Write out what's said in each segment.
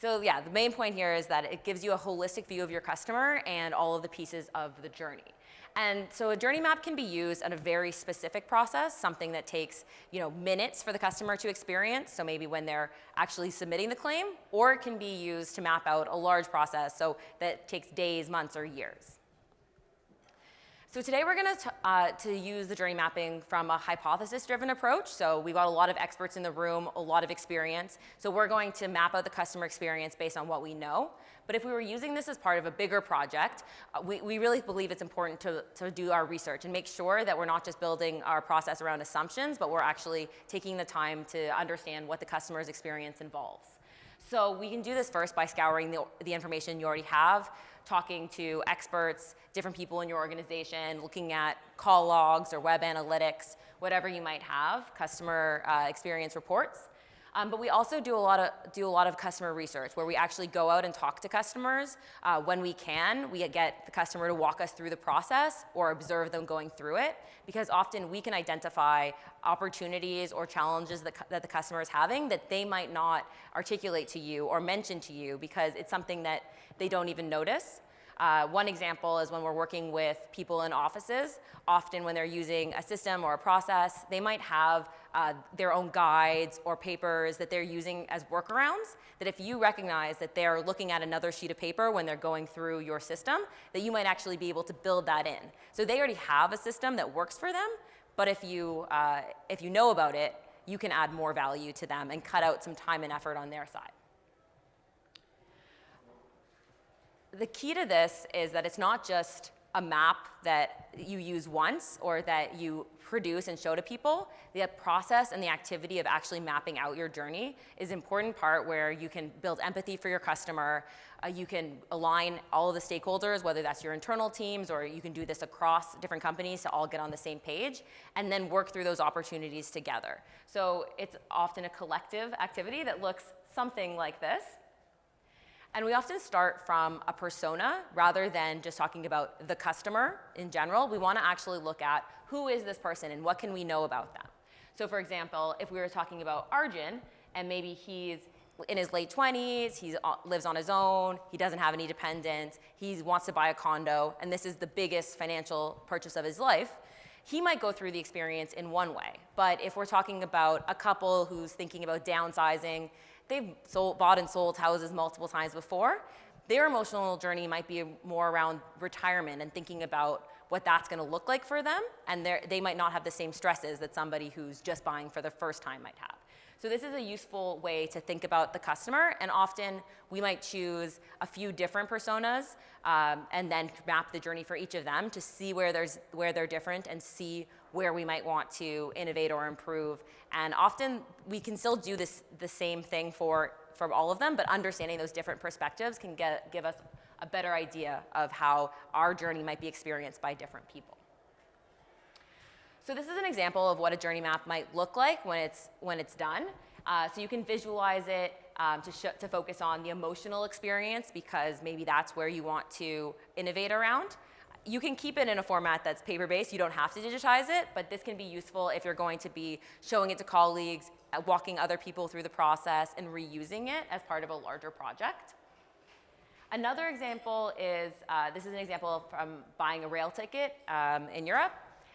So yeah, the main point here is that it gives you a holistic view of your customer and all of the pieces of the journey. And so a journey map can be used in a very specific process, something that takes minutes for the customer to experience, so maybe when they're actually submitting the claim, or it can be used to map out a large process, so that takes days, months, or years. So today we're going to use the journey mapping from a hypothesis-driven approach. So we've got a lot of experts in the room, a lot of experience. So we're going to map out the customer experience based on what we know. But if we were using this as part of a bigger project, we really believe it's important to do our research and make sure that we're not just building our process around assumptions, but we're actually taking the time to understand what the customer's experience involves. So we can do this first by scouring the information you already have, talking to experts, different people in your organization, looking at call logs or web analytics, whatever you might have, customer experience reports. But we also do a lot of customer research where we actually go out and talk to customers. When we can, we get the customer to walk us through the process or observe them going through it, because often we can identify opportunities or challenges that the customer is having that they might not articulate to you or mention to you because it's something that they don't even notice. One example is when we're working with people in offices, often when they're using a system or a process, they might have their own guides or papers that they're using as workarounds, that if you recognize that they're looking at another sheet of paper when they're going through your system, that you might actually be able to build that in. So they already have a system that works for them, but if you know about it, you can add more value to them and cut out some time and effort on their side. The key to this is that it's not just a map that you use once or that you produce and show to people. The process and the activity of actually mapping out your journey is an important part where you can build empathy for your customer. You can align all of the stakeholders, whether that's your internal teams or you can do this across different companies to all get on the same page and then work through those opportunities together. So it's often a collective activity that looks something like this. And we often start from a persona rather than just talking about the customer in general. We want to actually look at who is this person and what can we know about them. So for example, if we were talking about Arjun and maybe he's in his late 20s, he lives on his own, he doesn't have any dependents, he wants to buy a condo, and this is the biggest financial purchase of his life, he might go through the experience in one way. But if we're talking about a couple who's thinking about downsizing, they've bought and sold houses multiple times before, their emotional journey might be more around retirement and thinking about what that's going to look like for them, and they might not have the same stresses that somebody who's just buying for the first time might have. So this is a useful way to think about the customer, and often we might choose a few different personas and then map the journey for each of them to see where they're different and see where we might want to innovate or improve. And often we can still do the same thing for all of them, but understanding those different perspectives can give us a better idea of how our journey might be experienced by different people. So this is an example of what a journey map might look like when it's done. So you can visualize it to focus on the emotional experience because maybe that's where you want to innovate around. You can keep it in a format that's paper-based. You don't have to digitize it, but this can be useful if you're going to be showing it to colleagues, walking other people through the process, and reusing it as part of a larger project. Another example is, this is an example from buying a rail ticket in Europe.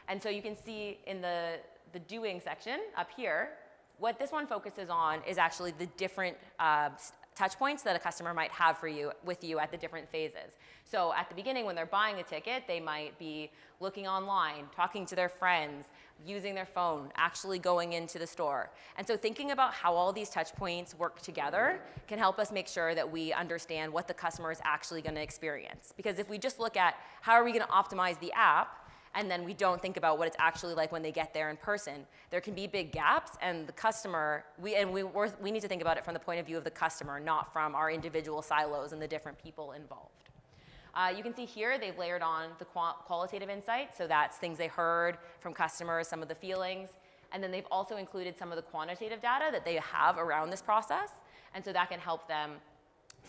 And so you can see in the doing section up here, what this one focuses on is actually the different touch points that a customer might have with you at the different phases. So at the beginning, when they're buying a ticket, they might be looking online, talking to their friends, using their phone, actually going into the store. And so thinking about how all these touch points work together can help us make sure that we understand what the customer is actually going to experience. Because if we just look at how are we going to optimize the app, and then we don't think about what it's actually like when they get there in person, there can be big gaps, and the customer, we need to think about it from the point of view of the customer, not from our individual silos and the different people involved. You can see here they've layered on the qualitative insight, so that's things they heard from customers, some of the feelings, and then they've also included some of the quantitative data that they have around this process, and so that can help them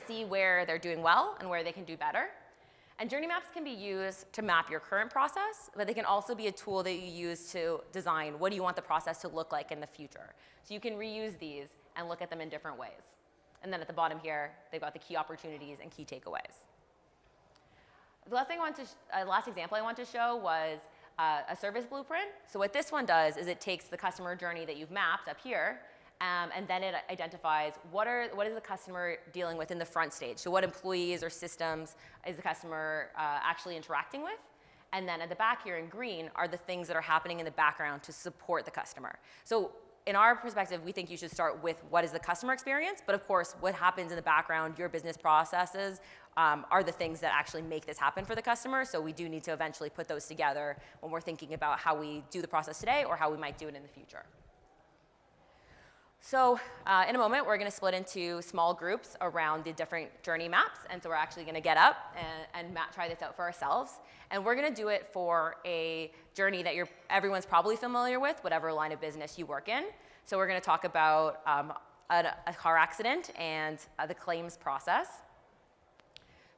see where they're doing well and where they can do better. And journey maps can be used to map your current process, but they can also be a tool that you use to design what do you want the process to look like in the future. So you can reuse these and look at them in different ways. And then at the bottom here, they've got the key opportunities and key takeaways. The last example I want to show was a service blueprint. So what this one does is it takes the customer journey that you've mapped up here, and then it identifies what is the customer dealing with in the front stage. So what employees or systems is the customer actually interacting with? And then at the back here in green are the things that are happening in the background to support the customer. So in our perspective, we think you should start with what is the customer experience, but of course, what happens in the background, your business processes, are the things that actually make this happen for the customer. So we do need to eventually put those together when we're thinking about how we do the process today or how we might do it in the future. So in a moment, we're going to split into small groups around the different journey maps. And so we're actually going to get up and try this out for ourselves. And we're going to do it for a journey that everyone's probably familiar with, whatever line of business you work in. So we're going to talk about a car accident and the claims process.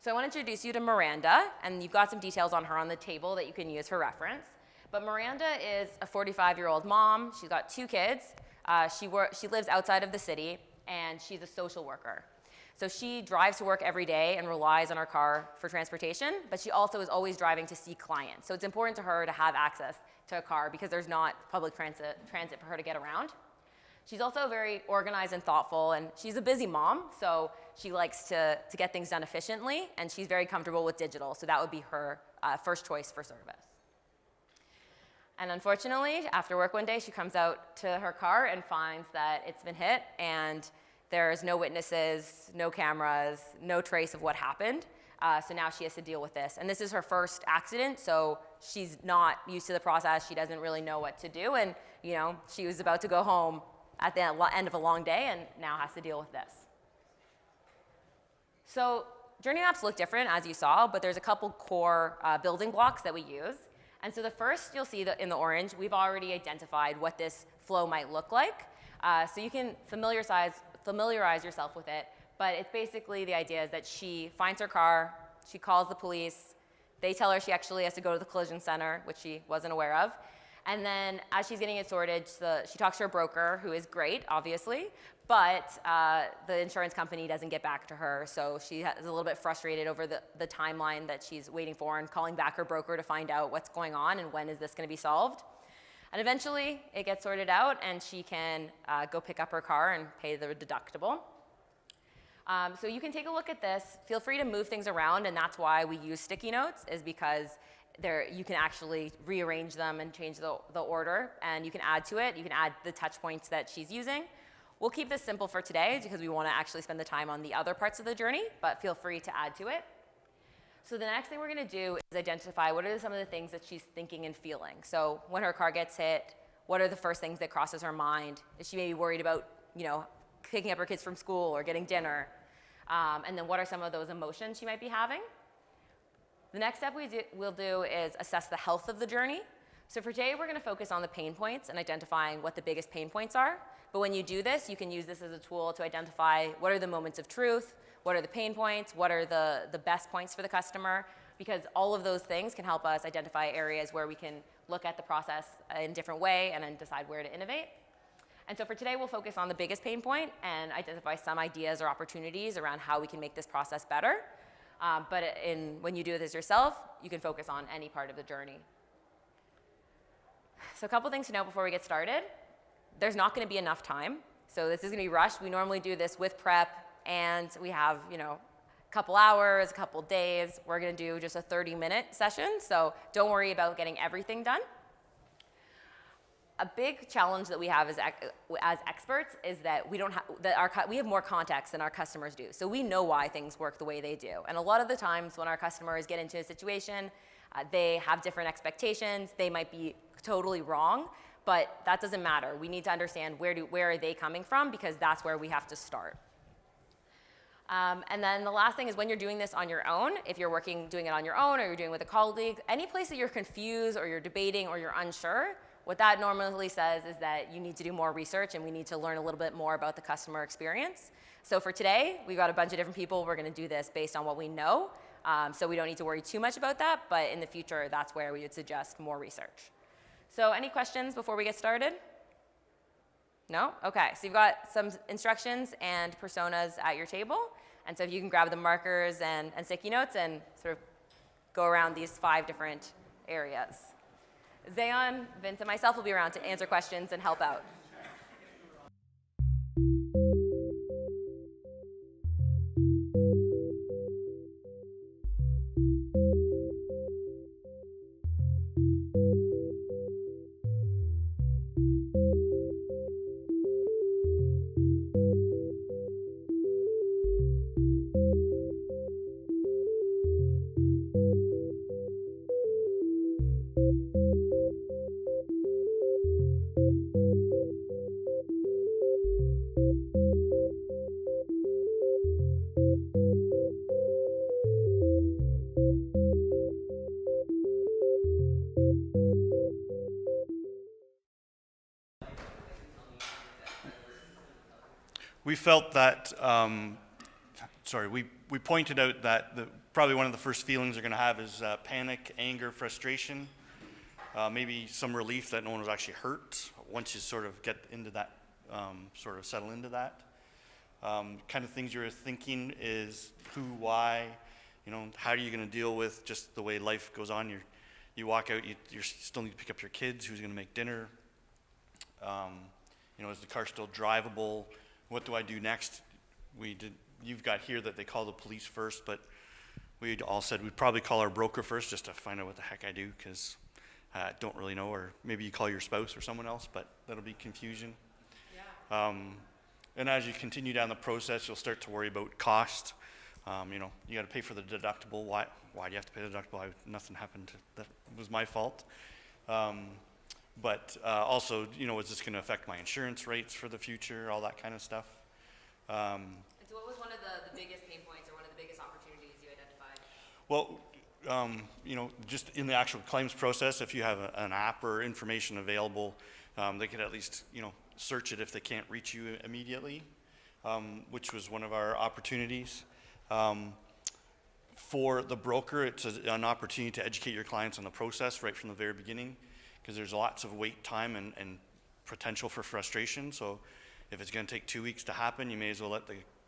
So I want to introduce you to Miranda, and you've got some details on her on the table that you can use for reference. But Miranda is a 45-year-old mom. She's got 2 kids. She lives outside of the city, and she's a social worker. So she drives to work every day and relies on her car for transportation, but she also is always driving to see clients. So it's important to her to have access to a car because there's not public transit for her to get around. She's also very organized and thoughtful, and she's a busy mom, so she likes to get things done efficiently, and she's very comfortable with digital, so that would be her first choice for service. And unfortunately, after work one day, she comes out to her car and finds that it's been hit, and there's no witnesses, no cameras, no trace of what happened. So now she has to deal with this. And this is her first accident, so she's not used to the process. She doesn't really know what to do. And she was about to go home at the end of a long day and now has to deal with this. So journey maps look different, as you saw, but there's a couple core building blocks that we use. And so the first you'll see in the orange, we've already identified what this flow might look like. So you can familiarize yourself with it, but it's basically the idea is that she finds her car, she calls the police, they tell her she actually has to go to the collision center, which she wasn't aware of, and then as she's getting it sorted, she talks to her broker, who is great, obviously, but the insurance company doesn't get back to her, so she is a little bit frustrated over the timeline that she's waiting for and calling back her broker to find out what's going on and when is this going to be solved. And eventually, it gets sorted out, and she can go pick up her car and pay the deductible. So you can take a look at this. Feel free to move things around, and that's why we use sticky notes, is because you can actually rearrange them and change the order, and you can add to it. You can add the touch points that she's using. We'll keep this simple for today because we want to actually spend the time on the other parts of the journey, but feel free to add to it. So the next thing we're going to do is identify what are some of the things that she's thinking and feeling. So when her car gets hit, what are the first things that crosses her mind? Is she maybe worried about, picking up her kids from school or getting dinner? And then what are some of those emotions she might be having? The next step we'll do is assess the health of the journey. So for today, we're going to focus on the pain points and identifying what the biggest pain points are. But when you do this, you can use this as a tool to identify what are the moments of truth, what are the pain points, what are the best points for the customer, because all of those things can help us identify areas where we can look at the process in a different way and then decide where to innovate. And so for today, we'll focus on the biggest pain point and identify some ideas or opportunities around how we can make this process better. But when you do this yourself, you can focus on any part of the journey. So a couple things to know before we get started. There's not going to be enough time. So this is going to be rushed. We normally do this with prep, and we have, a couple hours, a couple days. We're going to do just a 30-minute session, so don't worry about getting everything done. A big challenge that we have as experts is that we have more context than our customers do. So we know why things work the way they do. And a lot of the times when our customers get into a situation, they have different expectations. They might be totally wrong, but that doesn't matter. We need to understand where are they coming from, because that's where we have to start. And then the last thing is when you're doing this on your own, if you're doing it on your own or you're doing it with a colleague, any place that you're confused or you're debating or you're unsure, what that normally says is that you need to do more research and we need to learn a little bit more about the customer experience. So for today, we've got a bunch of different people. We're going to do this based on what we know. So we don't need to worry too much about that, but in the future, that's where we would suggest more research. So any questions before we get started? No? Okay, so you've got some instructions and personas at your table. And so if you can grab the markers and sticky notes and sort of go around these 5 different areas. Ziyan, Vince, and myself will be around to answer questions and help out. We felt that, we pointed out that probably one of the first feelings they're going to have is panic, anger, frustration, maybe some relief that no one was actually hurt once you sort of get into that, sort of settle into that. Kind of things you're thinking is who, why, how are you going to deal with just the way life goes on. You walk out, you still need to pick up your kids, who's going to make dinner, is the car still drivable? What do I do next? You've got here that they call the police first, but we all said we'd probably call our broker first just to find out what the heck I do, because I don't really know, or maybe you call your spouse or someone else, but that'll be confusion. Yeah. And as you continue down the process, you'll start to worry about cost. You got to pay for the deductible. Why do you have to pay the deductible? Nothing happened. That was my fault. But also, is this going to affect my insurance rates for the future, all that kind of stuff. And so what was one of the biggest pain points or one of the biggest opportunities you identified? Well, just in the actual claims process, if you have an app or information available, they could at least, search it if they can't reach you immediately, which was one of our opportunities. For the broker, it's an opportunity to educate your clients on the process right from the very beginning, because there's lots of wait time and potential for frustration. So if it's going to take 2 weeks to happen, you may as well let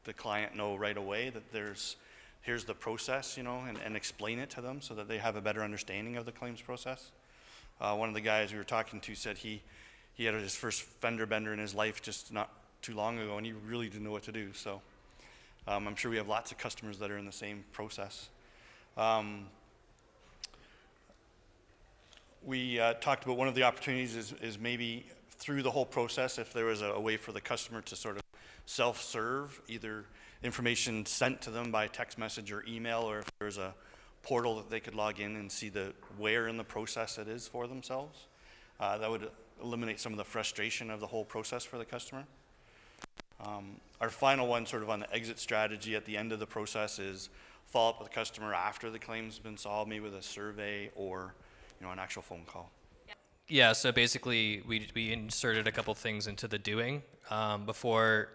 the client know right away that here's the process, and explain it to them so that they have a better understanding of the claims process. One of the guys we were talking to said he had his first fender bender in his life just not too long ago, and he really didn't know what to do. So I'm sure we have lots of customers that are in the same process. We talked about one of the opportunities is maybe through the whole process, if there was a way for the customer to sort of self-serve, either information sent to them by text message or email, or if there's a portal that they could log in and see where in the process it is for themselves. That would eliminate some of the frustration of the whole process for the customer. Our final one, sort of on the exit strategy at the end of the process, is follow up with the customer after the claim's been solved, maybe with a survey or an actual phone call. Yeah, so basically we inserted a couple things into the doing. Before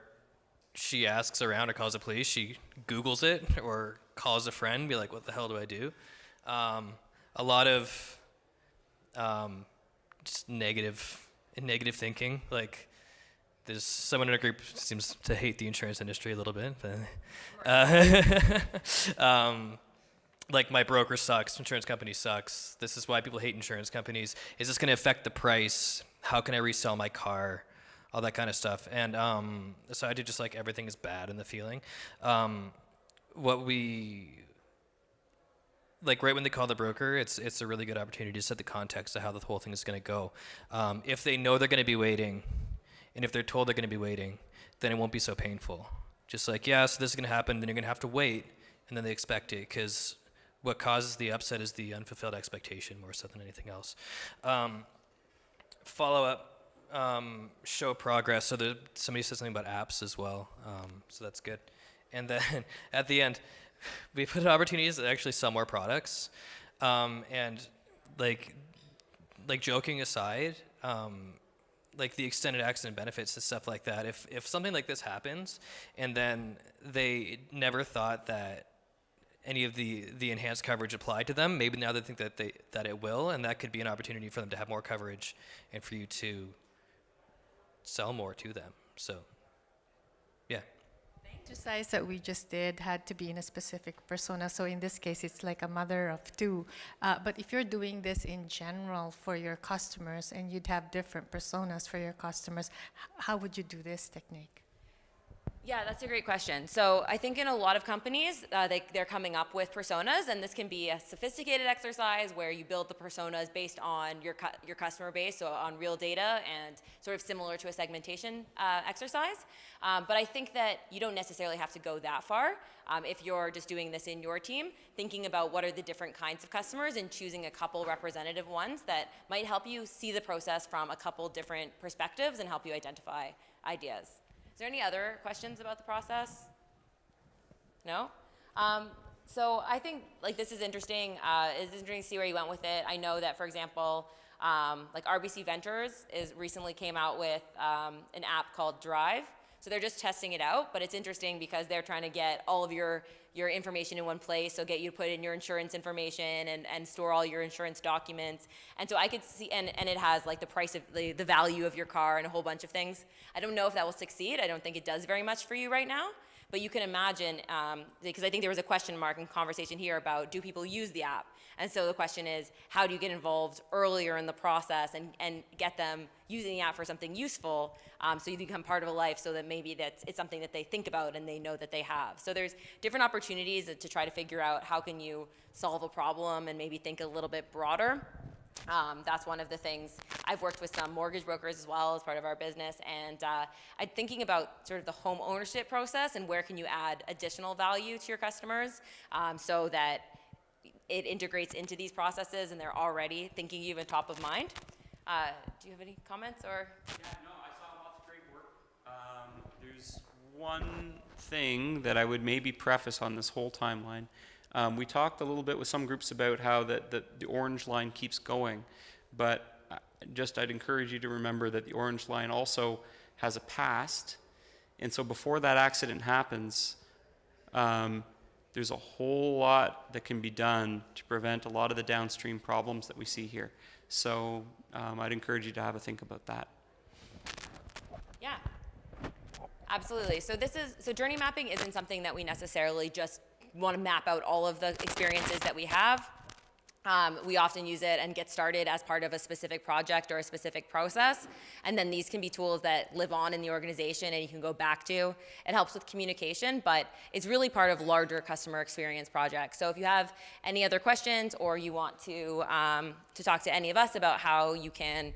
she asks around or calls the police, she Googles it or calls a friend, be like, what the hell do I do? A lot of just negative thinking. Like, there's someone in our group who seems to hate the insurance industry a little bit. But, like, my broker sucks, insurance company sucks. This is why people hate insurance companies. Is this going to affect the price? How can I resell my car? All that kind of stuff. And so I did just like everything is bad in the feeling. What we, like right when they call the broker, it's a really good opportunity to set the context of how the whole thing is going to go. If they know they're going to be waiting, and if they're told they're going to be waiting, then it won't be so painful. Just like, yeah, so this is going to happen, then you're going to have to wait, and then they expect it, because what causes the upset is the unfulfilled expectation more so than anything else. Follow up. Show progress. So somebody said something about apps as well. So that's good. And then at the end, we put opportunities to actually sell more products. And like joking aside, like the extended accident benefits and stuff like that. If something like this happens, and then they never thought that any of the enhanced coverage applied to them, maybe now they think that it will, and that could be an opportunity for them to have more coverage and for you to sell more to them. So, yeah. Exercise that we just did had to be in a specific persona. So in this case, it's like a mother of two. But if you're doing this in general for your customers and you'd have different personas for your customers, how would you do this technique? Yeah, that's a great question. So I think in a lot of companies, they're coming up with personas, and this can be a sophisticated exercise where you build the personas based on your customer base, so on real data, and sort of similar to a segmentation exercise. But I think that you don't necessarily have to go that far if you're just doing this in your team, thinking about what are the different kinds of customers and choosing a couple representative ones that might help you see the process from a couple different perspectives and help you identify ideas. Is there any other questions about the process? No? So I think like this is interesting. It's interesting to see where you went with it. I know that, for example, like RBC Ventures recently came out with an app called Drive. So they're just testing it out, but it's interesting because they're trying to get all of your information in one place, so get you to put in your insurance information and store all your insurance documents. And so I could see, and it has like the price of the value of your car and a whole bunch of things. I don't know if that will succeed. I don't think it does very much for you right now. But you can imagine, because I think there was a question mark in conversation here about do people use the app? And so the question is, how do you get involved earlier in the process and get them using the app for something useful so you become part of a life so that maybe it's something that they think about and they know that they have. So there's different opportunities to try to figure out how can you solve a problem and maybe think a little bit broader. That's one of the things. I've worked with some mortgage brokers as well as part of our business, and I'm thinking about sort of the home ownership process and where can you add additional value to your customers so that it integrates into these processes and they're already thinking even top of mind. Do you have any comments or? Yeah, no, I saw lots of great work. There's one thing that I would maybe preface on this whole timeline. We talked a little bit with some groups about how the orange line keeps going, but I'd encourage you to remember that the orange line also has a past, and so before that accident happens, there's a whole lot that can be done to prevent a lot of the downstream problems that we see here. So I'd encourage you to have a think about that. Yeah, absolutely. So journey mapping isn't something that we necessarily just want to map out all of the experiences that we have. We often use it and get started as part of a specific project or a specific process. And then these can be tools that live on in the organization and you can go back to. It helps with communication, but it's really part of larger customer experience projects. So if you have any other questions or you want to talk to any of us about how you can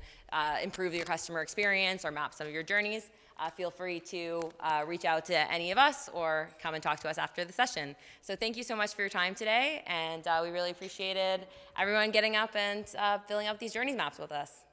improve your customer experience or map some of your journeys, feel free to reach out to any of us or come and talk to us after the session. So thank you so much for your time today, and we really appreciated everyone getting up and filling out these journeys maps with us.